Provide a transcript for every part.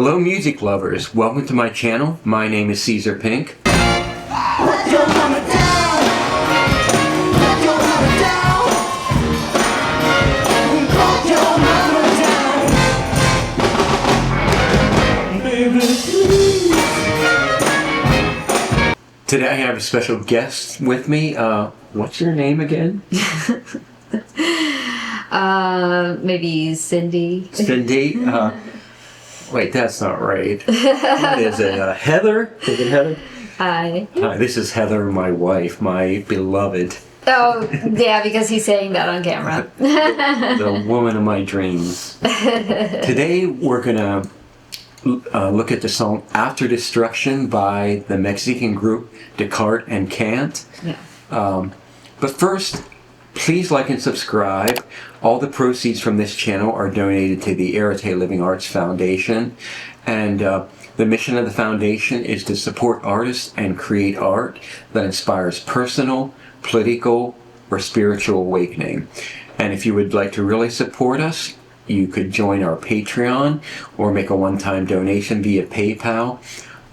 Hello music lovers, welcome to my channel. My name is Caeser Pink. Let your mama down. Let your mama down. Let your mama down. Baby, please. Today I have a special guest with me. What's your name again? Maybe Cindy. Cindy? Wait, that's not right. What is it? Heather? Is it Heather? Hi. Hi, this is Heather, my wife, my beloved. Oh, yeah, because he's saying that on camera. The woman of my dreams. Today we're gonna look at the song After Destruction by the Mexican group Descartes and Kant. Yeah. But first, please like and subscribe. All the proceeds from this channel are donated to the Arete Living Arts Foundation. And the mission of the foundation is to support artists and create art that inspires personal, political, or spiritual awakening. And if you would like to really support us, you could join our Patreon or make a one-time donation via PayPal.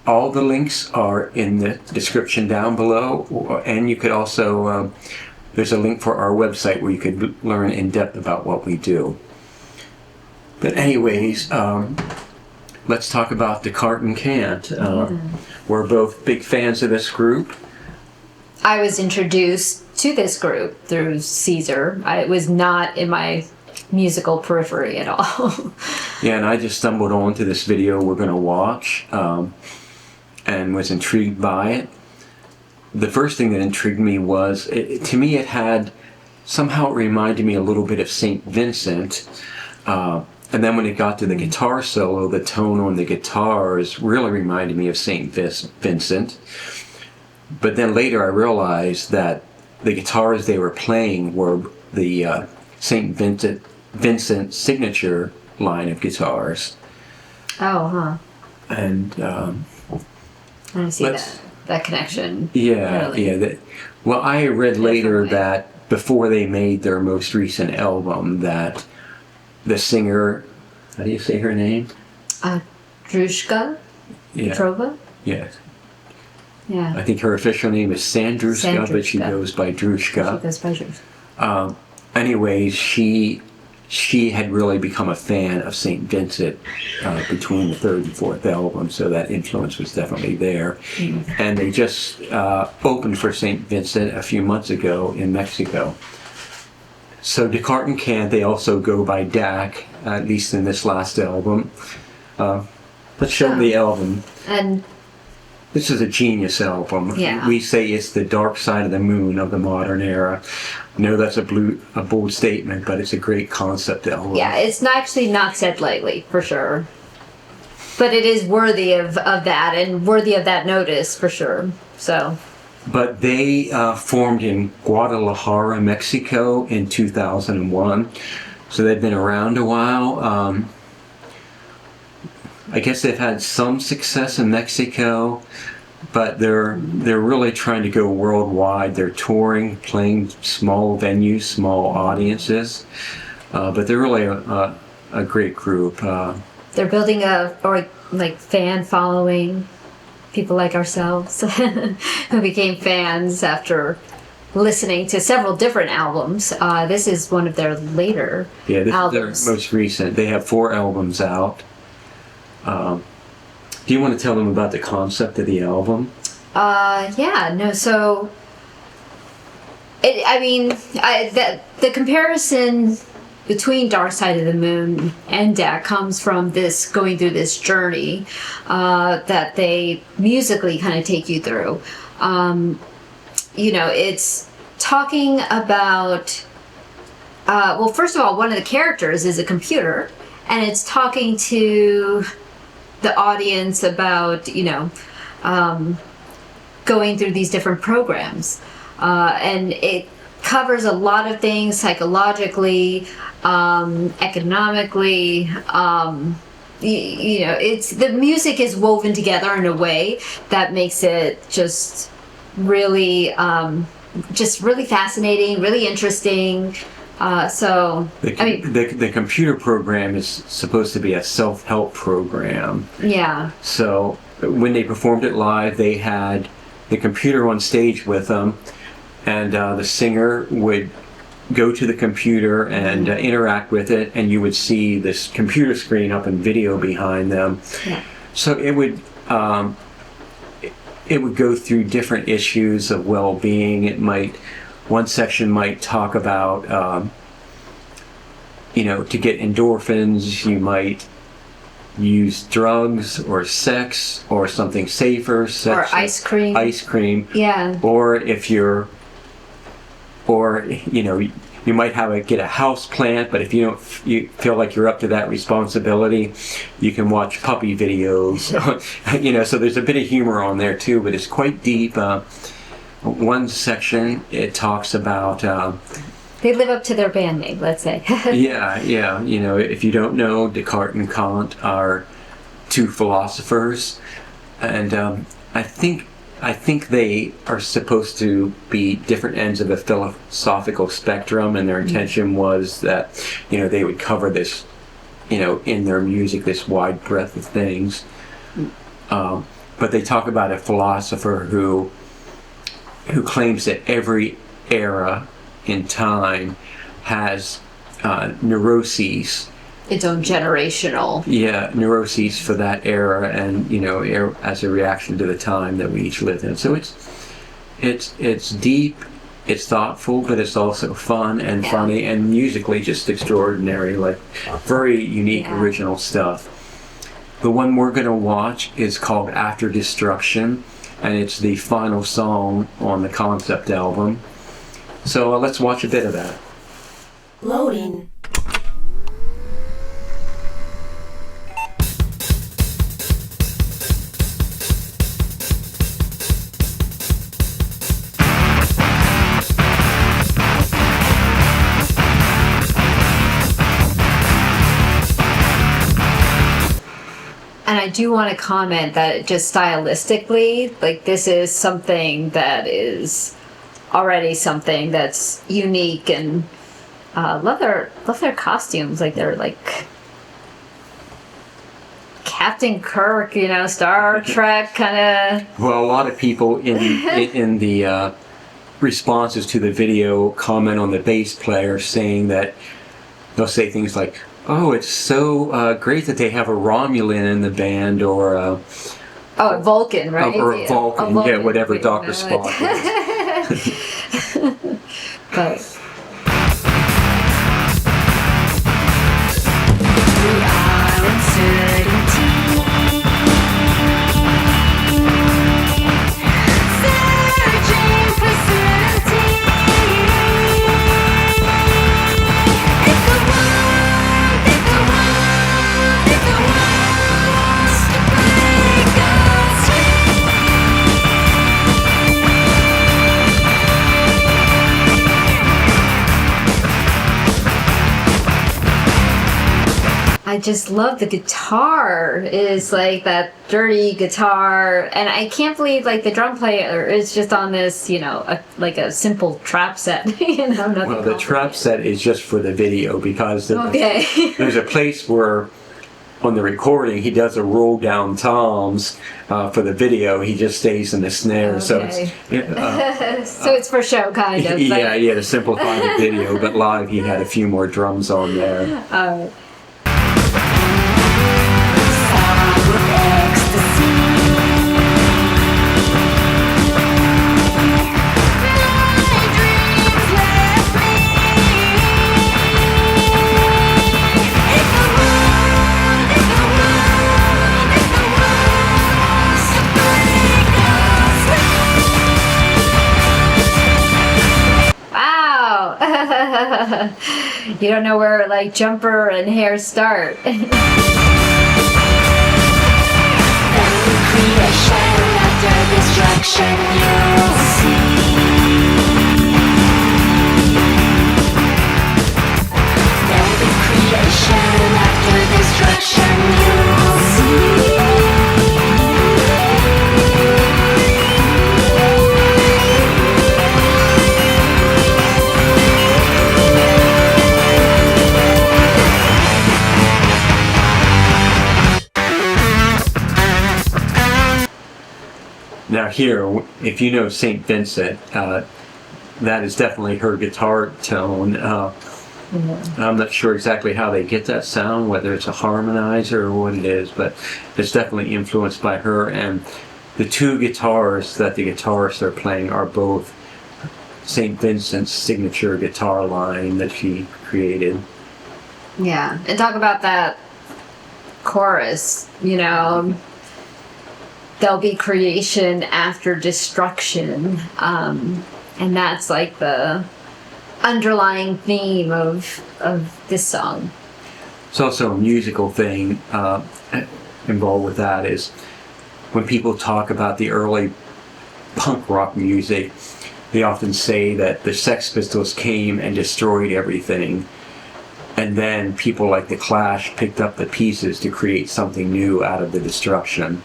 All the links are in the description down below, and you could also there's a link for our website where you could learn in depth about what we do. But anyways, let's talk about Descartes and Kant. We're both big fans of this group. I was introduced to this group through Caeser. It was not in my musical periphery at all. Yeah, and I just stumbled onto this video we're going to watch and was intrigued by it. The first thing that intrigued me was, to me it had, somehow it reminded me a little bit of St. Vincent. And then when it got to the guitar solo, the tone on the guitars really reminded me of St. Vincent. But then later I realized that the guitars they were playing were the St. Vincent signature line of guitars. Oh, huh. And I see that connection. Yeah, really. yeah. Well, I read later that before they made their most recent album, that the singer, how do you say her name? Drushka? Yeah. Petrova? Yes. Yeah. I think her official name is Sandrushka, but she Sandrushka. goes by Drushka. She goes by Drushka. Anyways, she had really become a fan of St. Vincent between the third and fourth album, so that influence was definitely there. And they just opened for St. Vincent a few months ago in Mexico. So Descartes and Kant, they also go by DAC, at least in this last album. Let's show them the album. And This is a genius album. Yeah. We say it's the dark side of the moon of the modern era. I know that's a bold statement, but it's a great concept album. yeah, it's actually not said lightly, for sure. But it is worthy of that, and worthy of that notice, for sure. So. But they formed in Guadalajara, Mexico in 2001. So they've been around a while. I guess they've had some success in Mexico, but they're really trying to go worldwide. They're touring, playing small venues, small audiences, but they're really a great group. They're building a fan following, people like ourselves who became fans after listening to several different albums. This is one of their later albums. Is their most recent. They have 4 albums out. Do you want to tell them about the concept of the album? So the comparison between Dark Side of the Moon and DAC comes from this going through this journey that they musically kind of take you through. It's talking about first of all, one of the characters is a computer, and it's talking to the audience about going through these different programs, and it covers a lot of things psychologically, economically. It's the music is woven together in a way that makes it just really fascinating, really interesting. So, I mean, the computer program is supposed to be a self-help program. yeah. So when they performed it live, they had the computer on stage with them, and the singer would go to the computer and interact with it, and you would see this computer screen up in video behind them. Yeah. So it would go through different issues of well-being. One section might talk about, to get endorphins, you might use drugs or sex or something safer. Or ice cream. Ice cream. Yeah. Or you might get a house plant, but if you feel like you're up to that responsibility, you can watch puppy videos. So there's a bit of humor on there too, but it's quite deep. One section, it talks about They live up to their band name, let's say. yeah. If you don't know, Descartes and Kant are two philosophers, and I think they are supposed to be different ends of the philosophical spectrum, and their intention was that they would cover this, in their music, this wide breadth of things. But they talk about a philosopher who claims that every era in time has neuroses. Its own generational. Yeah, neuroses for that era, and as a reaction to the time that we each live in. So it's deep, it's thoughtful, but it's also fun and funny and musically just extraordinary, like very unique, original stuff. The one we're going to watch is called After Destruction, and it's the final song on the concept album. So let's watch a bit of that. Loading. And I do want to comment that just stylistically, like this is something that is already something that's unique, and love their costumes. Like they're like Captain Kirk, Star Trek kind of. Well, a lot of people in the responses to the video comment on the bass player, saying that they'll say things like, "Oh, it's so great that they have a Romulan in the band," or a Vulcan, right? Or a Vulcan, whatever Dr. Spock is. But We are uncertainty. Searching for certainty. If the world wants to break us free. I just love the guitar. Is like that dirty guitar, and I can't believe like the drum player is just on this, like a simple trap set. Nothing Well, the trap set is just for the video, because there's a place where on the recording he does a roll down toms. For the video, he just stays in the snare. Okay. So So it's for show, kind of. yeah, to simplify the video. But live, he had a few more drums on there. Wow! You don't know where like jumper and hair start. Creation after destruction, you'll see. Every creation after destruction, you'll see. Now here, if you know St. Vincent, that is definitely her guitar tone. I'm not sure exactly how they get that sound, whether it's a harmonizer or what it is, but it's definitely influenced by her. And the two guitars that the guitarists are playing are both St. Vincent's signature guitar line that she created. Yeah, and talk about that chorus, you know, there'll be creation after destruction. And that's like the underlying theme of this song. There's also a musical thing involved with that is when people talk about the early punk rock music, they often say that the Sex Pistols came and destroyed everything, and then people like the Clash picked up the pieces to create something new out of the destruction.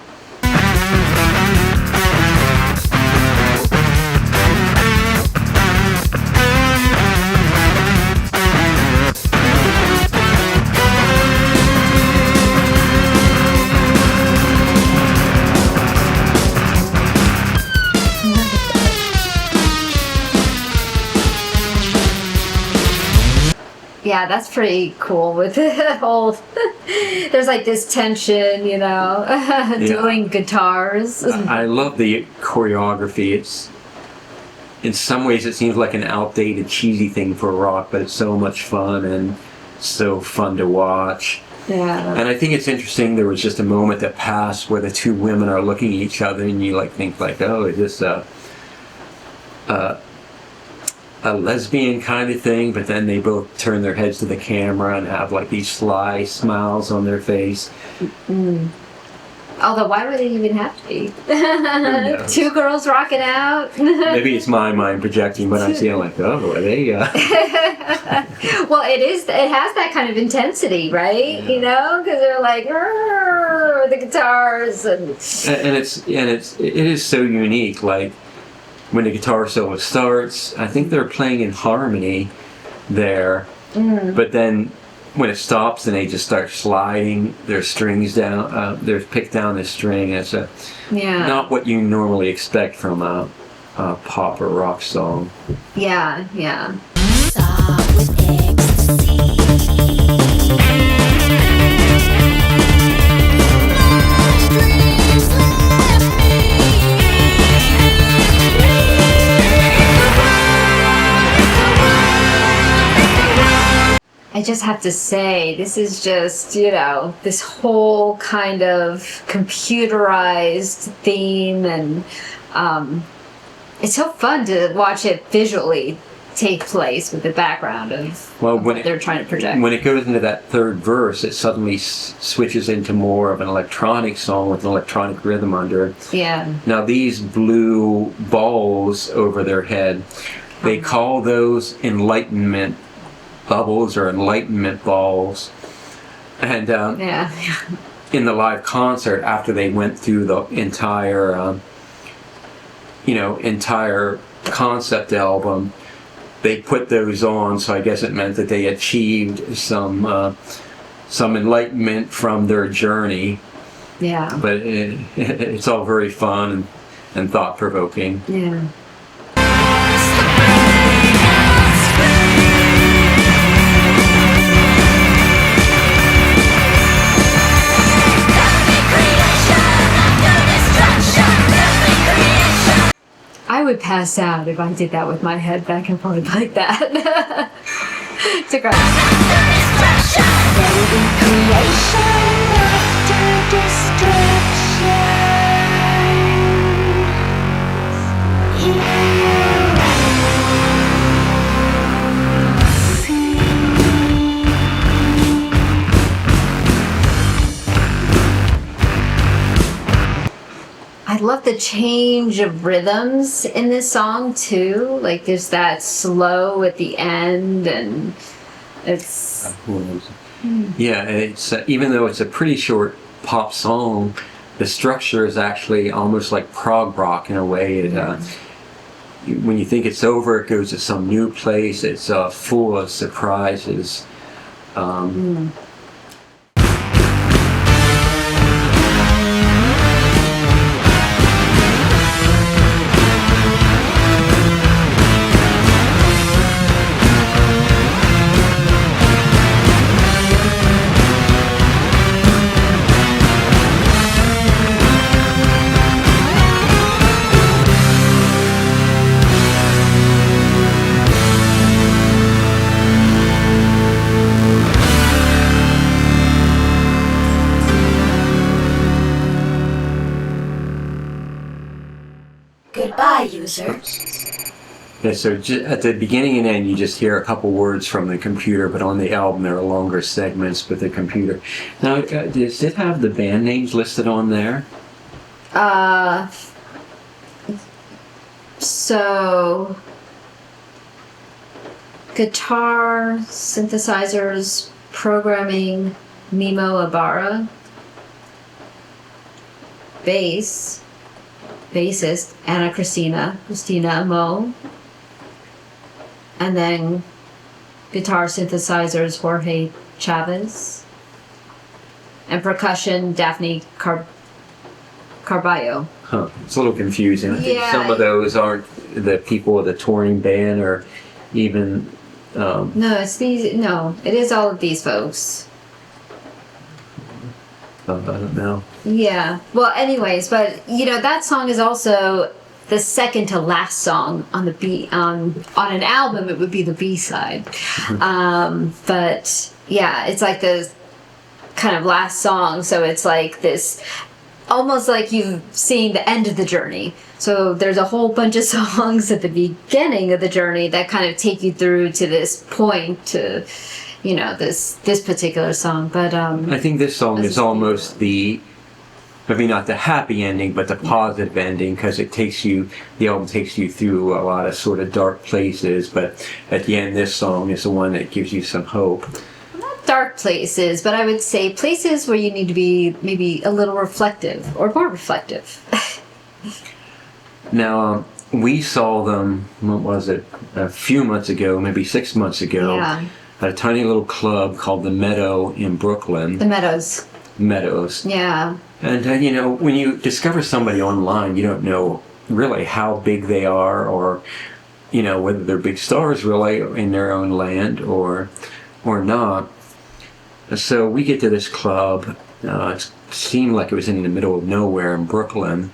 Yeah, that's pretty cool with the whole, there's like this tension, you know, dueling guitars. I love the choreography. It's, in some ways it seems like an outdated, cheesy thing for rock, but it's so much fun and so fun to watch. Yeah. And I think it's interesting, there was just a moment that passed where the two women are looking at each other and you like think like, oh, is this a lesbian kind of thing? But then they both turn their heads to the camera and have like these sly smiles on their face. Although, why would it even have to be? knows? Two girls rocking out. Maybe it's my mind projecting, but I'm feeling like, oh, are they? Well, it is. It has that kind of intensity, right? Yeah. You know, because they're like "Rrrr," the guitars and it is so unique. Like when the guitar solo starts, I think they're playing in harmony there, but then when it stops and they just start sliding their strings down, they're picked down the string. It's not what you normally expect from a pop or rock song. yeah. I just have to say, this is just, you know, this whole kind of computerized theme, and it's so fun to watch it visually take place with the background of what they're trying to project. When it goes into that third verse, it suddenly switches into more of an electronic song with an electronic rhythm under it. Yeah. Now these blue balls over their head, they call those enlightenment bubbles or enlightenment balls. And in the live concert, after they went through the entire concept album, they put those on, so I guess it meant that they achieved some enlightenment from their journey. Yeah. But it's all very fun and thought-provoking. Yeah. I would pass out if I did that with my head back and forth like that. To cry. There will be creation after I love the change of rhythms in this song too. Like there's that slow at the end, and it's yeah. It's even though it's a pretty short pop song, the structure is actually almost like prog rock in a way. When you think it's over, it goes to some new place. It's full of surprises. Goodbye, user. Yeah, so at the beginning and end, you just hear a couple words from the computer, but on the album there are longer segments with the computer. Now, does it have the band names listed on there? So guitar, synthesizers, programming, Mimo Ibarra. Bassist, Anna Christina Mo. And then guitar synthesizers, Jorge Chavez. And percussion, Daphne Carballo. Huh. It's a little confusing. I think Yeah. some of those aren't the people of the touring band or even... No, it is all of these folks. I don't know. Yeah. Well, anyways, but that song is also the second to last song on the B on an album. It would be the B side. But yeah, it's like the kind of last song. So it's like this, almost like you've seen the end of the journey. So there's a whole bunch of songs at the beginning of the journey that kind of take you through to this point to, this particular song. But I think this song is almost maybe not the happy ending, but the positive ending, because the album takes you through a lot of sort of dark places, but at the end this song is the one that gives you some hope. not dark places, but I would say places where you need to be maybe a little reflective or more reflective. Now, we saw them, what was it, a few months ago, maybe 6 months ago, Yeah. at a tiny little club called The Meadow in Brooklyn. The Meadows. Meadows. Yeah. And, when you discover somebody online, you don't know really how big they are or, whether they're big stars really in their own land or not. So we get to this club. It seemed like it was in the middle of nowhere in Brooklyn.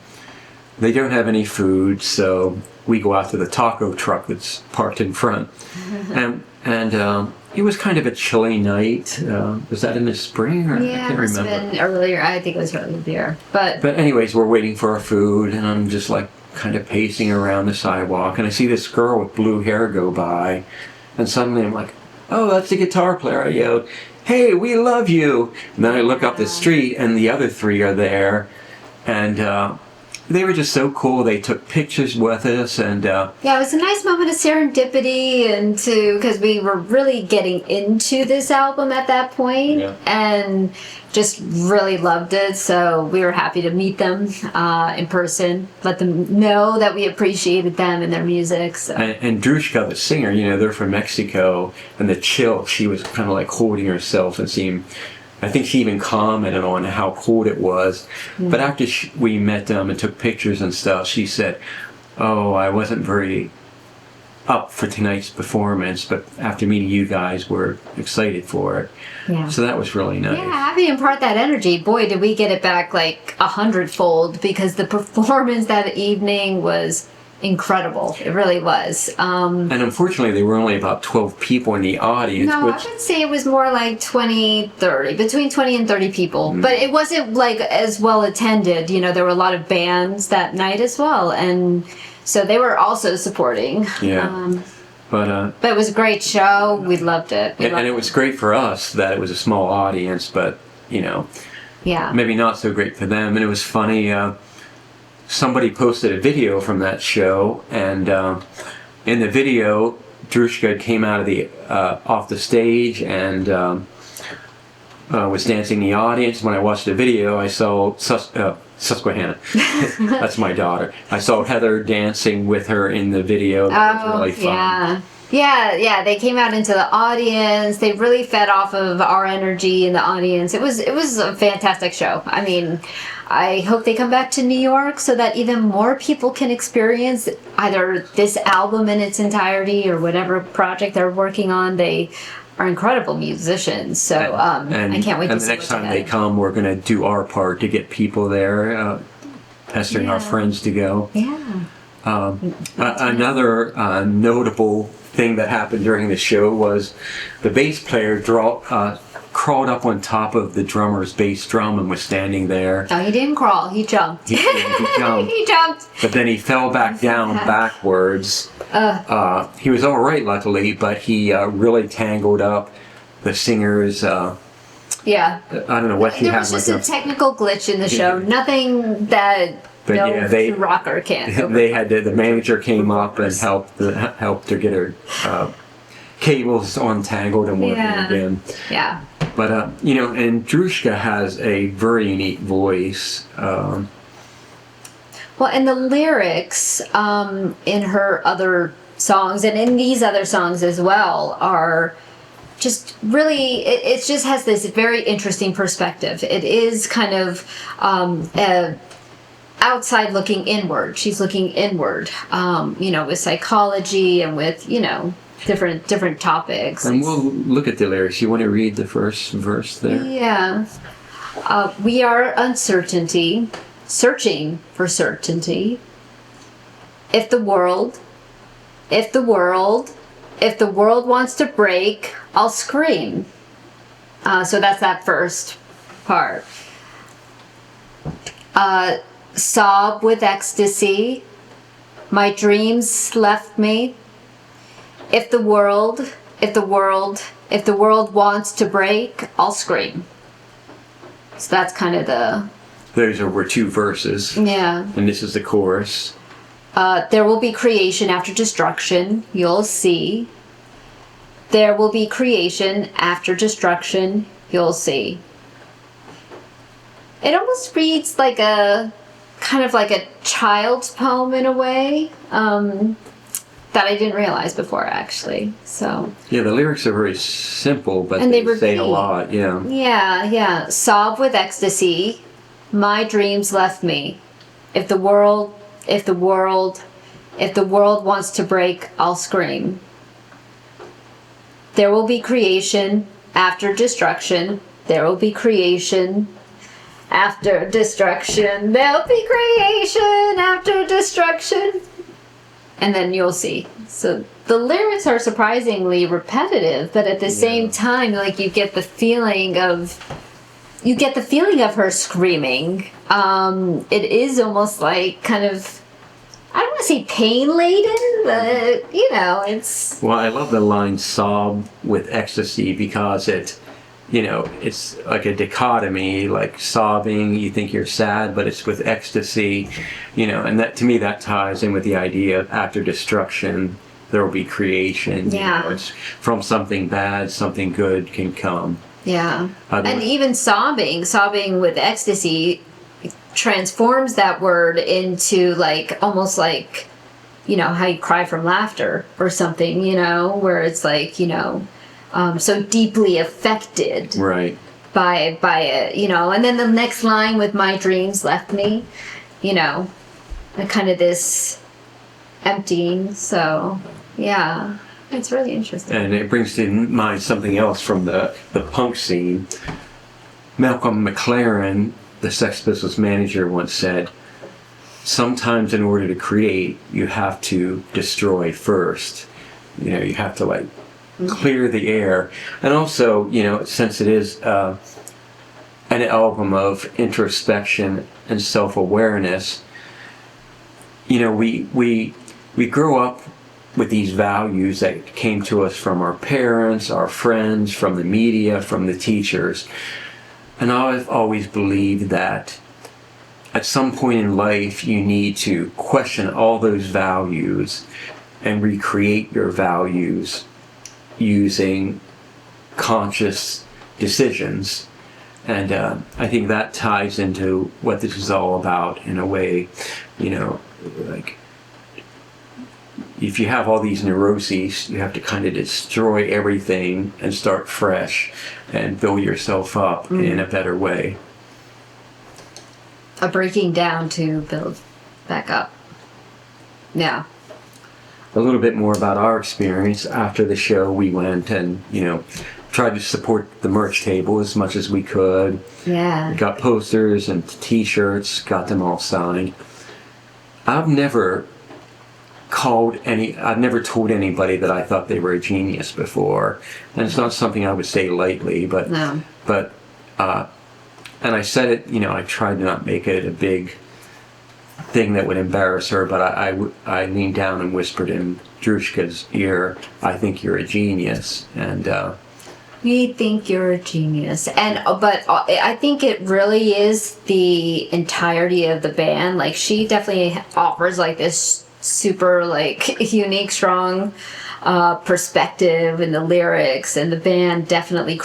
They don't have any food, so we go out to the taco truck that's parked in front. And it was kind of a chilly night. Was that in the spring? Or Yeah, I can't it must remember. have been earlier. I think it was earlier. But Anyways, we're waiting for our food, and I'm just like kind of pacing around the sidewalk, and I see this girl with blue hair go by, and suddenly I'm like, oh, that's the guitar player. I yelled, hey, we love you. And then I look up the street, and the other three are there, and they were just so cool. They took pictures with us, and yeah, it was a nice moment of serendipity, and because we were really getting into this album at that point, Yeah. and just really loved it. So we were happy to meet them in person, let them know that we appreciated them and their music. So. and Drushka, the singer, they're from Mexico, and the chill, she was kind of like holding herself and seemed, I think she even commented on how cold it was. But after we met them and took pictures and stuff, she said, oh, I wasn't very up for tonight's performance, but after meeting you guys, we're excited for it. Yeah. So that was really nice. Yeah, happy to impart that energy. Boy, did we get it back like 100-fold, because the performance that evening was incredible. It really was. And unfortunately, there were only about 12 people in the audience. No, which, I would say it was more like 20, 30, between 20 and 30 people. But it wasn't like as well attended. There were a lot of bands that night as well. And so they were also supporting. Yeah. But it was a great show. We loved it. and it was great for us that it was a small audience, but, Yeah. maybe not so great for them. And it was funny, somebody posted a video from that show, and in the video, Drushka came out of off the stage and was dancing in the audience. When I watched the video, I saw Susquehanna. That's my daughter. I saw Heather dancing with her in the video. That was really fun. Yeah. They came out into the audience. They really fed off of our energy in the audience. It was a fantastic show. I mean, I hope they come back to New York so that even more people can experience either this album in its entirety or whatever project they're working on. They are incredible musicians, so I can't wait to see And the next what's time they ahead. come, we're going to do our part to get people there, pestering our friends to go. Yeah. Another notable thing that happened during the show was the bass player crawled up on top of the drummer's bass drum and was standing there. No, he didn't crawl. He jumped. He jumped. He jumped. But then he fell back down backwards. He was all right, luckily, but he really tangled up the singer's. Yeah. I don't know what he There had. was just a technical glitch in the show. Nothing that But no yeah, they- rocker can't. They had the manager came up and helped her get her cables untangled and working Yeah. again. Yeah. But and Drushka has a very unique voice. Well, and the lyrics in her other songs and in these other songs as well are just really, it just has this very interesting perspective. It is kind of outside looking inward. She's looking inward, with psychology and with, different topics. And we'll look at the lyrics. You want to read the first verse there? Yeah. We are uncertainty, searching for certainty. If the world wants to break, I'll scream. So that's that first part. Sob with ecstasy. My dreams left me. If the world wants to break, I'll scream. So that's kind of Those were two verses. yeah. And this is the chorus. There will be creation after destruction, you'll see. There will be creation after destruction, you'll see. It almost reads like a kind of like a child's poem in a way that I didn't realize before, actually. So Yeah, the lyrics are very simple, but And they say a repeat. lot. Yeah. yeah. Sob with ecstasy, my dreams left me. If the world wants to break, I'll scream. There will be creation after destruction. There will be creation after destruction. There'll be creation after destruction. And then you'll see. So the lyrics are surprisingly repetitive, but at the same time, like you get the feeling of her screaming. It is almost like kind of, I don't want to say pain laden, but it's. Well, I love the line "sob with ecstasy" because it's like a dichotomy, like sobbing, you think you're sad, but it's with ecstasy, and that, to me, that ties in with the idea of after destruction, there will be creation. Yeah. It's from something bad, something good can come. Yeah. Other- And even sobbing with ecstasy transforms that word into like almost like how you cry from laughter or something, where it's like, so deeply affected Right. by it, and then the next line with my dreams left me, and kind of this emptying. So yeah, it's really interesting. And it brings to mind something else from the punk scene. Malcolm McLaren, the Sex Pistols manager, once said, sometimes in order to create, you have to destroy first. You have to clear the air. And also, since it is an album of introspection and self-awareness, we grow up with these values that came to us from our parents, our friends, from the media, from the teachers. And I've always believed that at some point in life you need to question all those values and recreate your values using conscious decisions. And I think that ties into what this is all about in a way. If you have all these neuroses, you have to kind of destroy everything and start fresh and build yourself up in a better way. A breaking down to build back up. Yeah. A little bit more about our experience. After the show, we went and, tried to support the merch table as much as we could. Yeah. Got posters and t-shirts, got them all signed. I've never told anybody that I thought they were a genius before. And it's not something I would say lightly, but No. but and I said it, I tried to not make it a big thing that would embarrass her, but I leaned down and whispered in Drushka's ear, "I think you're a genius," and We think you're a genius, but I think it really is the entirety of the band. Like, she definitely offers like this super like unique, strong perspective in the lyrics, and the band definitely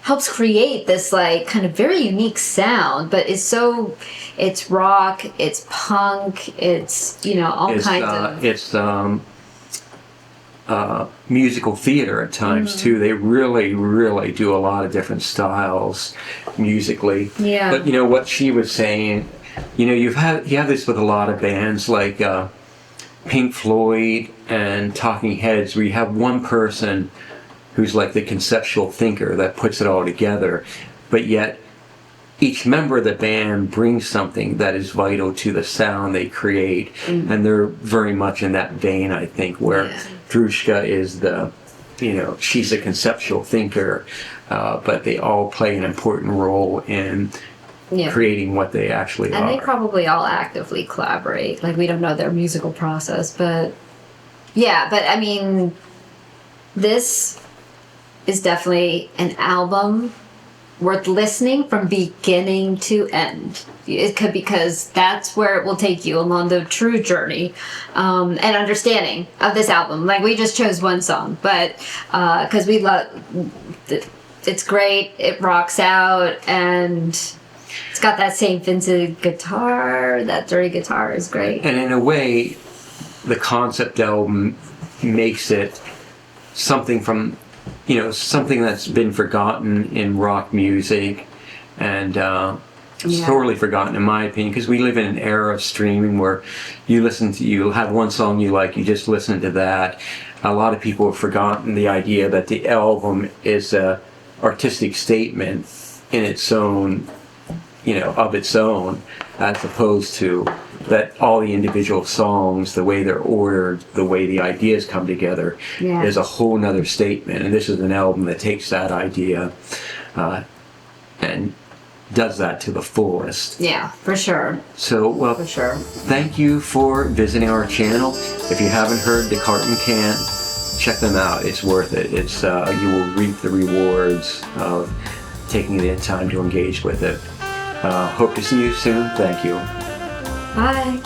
helps create this like kind of very unique sound. But it's rock, it's punk, it's all kinds of. It's musical theater at times too. They really, really do a lot of different styles musically. Yeah. But what she was saying, you have this with a lot of bands like Pink Floyd and Talking Heads, where you have one person who's like the conceptual thinker that puts it all together, but yet each member of the band brings something that is vital to the sound they create, and they're very much in that vein, I think, where Drushka is she's a conceptual thinker, but they all play an important role in creating what they actually are. And they probably all actively collaborate. Like, we don't know their musical process, but I mean, this is definitely an album worth listening from beginning to end. It could, because that's where it will take you along the true journey and understanding of this album. Like, we just chose one song, but because we love it's great, it rocks out, and it's got that St. Vincent guitar. That dirty guitar is great. And in a way, the concept album makes it something from something that's been forgotten in rock music, and sorely forgotten in my opinion, because we live in an era of streaming where you have one song you like, you just listen to that. A lot of people have forgotten the idea that the album is a artistic statement in its own, of its own, as opposed to that all the individual songs, the way they're ordered, the way the ideas come together, is a whole nother statement. And this is an album that takes that idea and does that to the fullest. Yeah, for sure. So, well, For sure. thank you for visiting our channel. If you haven't heard Descartes Kant, check them out. It's worth it. It's you will reap the rewards of taking the time to engage with it. Hope to see you soon. Thank you. Bye.